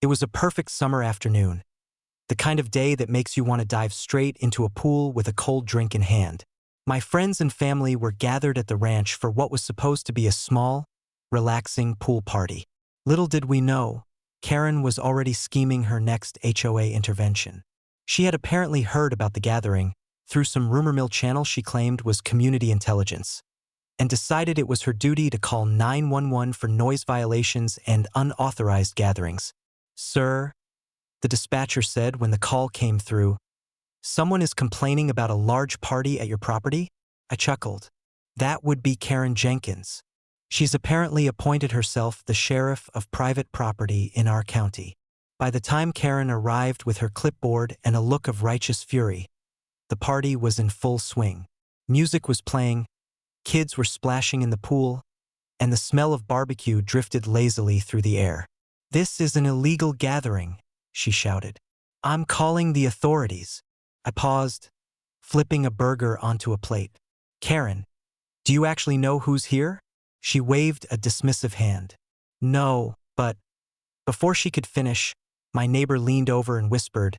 It was a perfect summer afternoon, the kind of day that makes you want to dive straight into a pool with a cold drink in hand. My friends and family were gathered at the ranch for what was supposed to be a small, relaxing pool party. Little did we know, Karen was already scheming her next HOA intervention. She had apparently heard about the gathering through some rumor mill channel she claimed was community intelligence, and decided it was her duty to call 911 for noise violations and unauthorized gatherings. "Sir," the dispatcher said when the call came through, "someone is complaining about a large party at your property?" I chuckled. That would be Karen Jenkins. She's apparently appointed herself the sheriff of private property in our county. By the time Karen arrived with her clipboard and a look of righteous fury, the party was in full swing. Music was playing, kids were splashing in the pool, and the smell of barbecue drifted lazily through the air. "This is an illegal gathering," she shouted. "I'm calling the authorities." I paused, flipping a burger onto a plate. "Karen, do you actually know who's here?" She waved a dismissive hand. "No, but..." Before she could finish, my neighbor leaned over and whispered,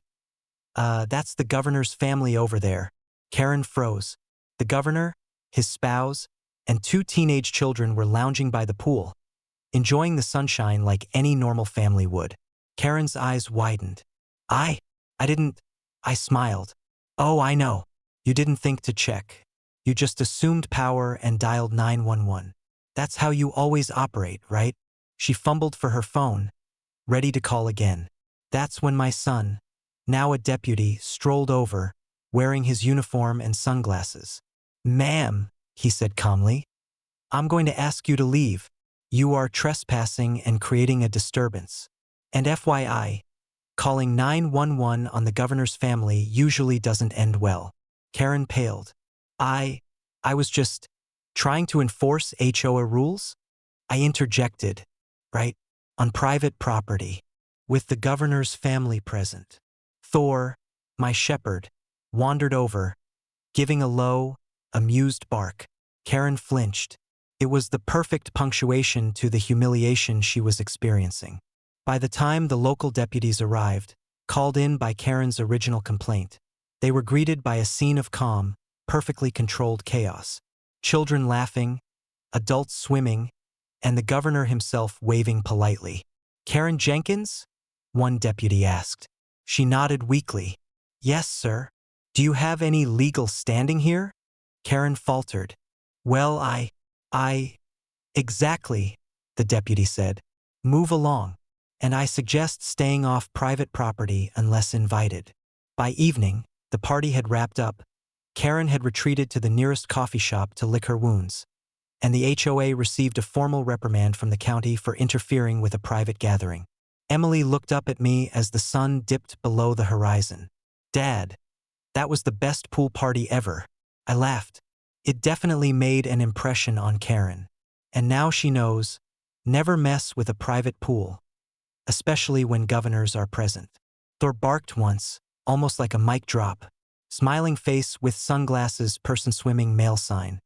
"That's the governor's family over there." Karen froze. The governor, his spouse, and 2 teenage children were lounging by the pool, enjoying the sunshine like any normal family would. Karen's eyes widened. I didn't..." I smiled. "Oh, I know. You didn't think to check. You just assumed power and dialed 911. That's how you always operate, right?" She fumbled for her phone, ready to call again. That's when my son, now a deputy, strolled over, wearing his uniform and sunglasses. "Ma'am," he said calmly, "I'm going to ask you to leave. You are trespassing and creating a disturbance. And FYI, calling 911 on the governor's family usually doesn't end well." Karen paled. I was just trying to enforce HOA rules?" I interjected. "Right? On private property, with the governor's family present." Thor, my shepherd, wandered over, giving a low, amused bark. Karen flinched. It was the perfect punctuation to the humiliation she was experiencing. By the time the local deputies arrived, called in by Karen's original complaint, they were greeted by a scene of calm, perfectly controlled chaos. Children laughing, adults swimming, and the governor himself waving politely. "Karen Jenkins?" one deputy asked. She nodded weakly. "Yes, sir." "Do you have any legal standing here?" Karen faltered. "Well, Exactly," the deputy said. "Move along. And I suggest staying off private property unless invited." By evening, the party had wrapped up. Karen had retreated to the nearest coffee shop to lick her wounds, and the HOA received a formal reprimand from the county for interfering with a private gathering. Emily looked up at me as the sun dipped below the horizon. "Dad, that was the best pool party ever." I laughed. It definitely made an impression on Karen. And now she knows, never mess with a private pool, especially when governors are present. Thor barked once, almost like a mic drop. Smiling face with sunglasses, person swimming, male sign.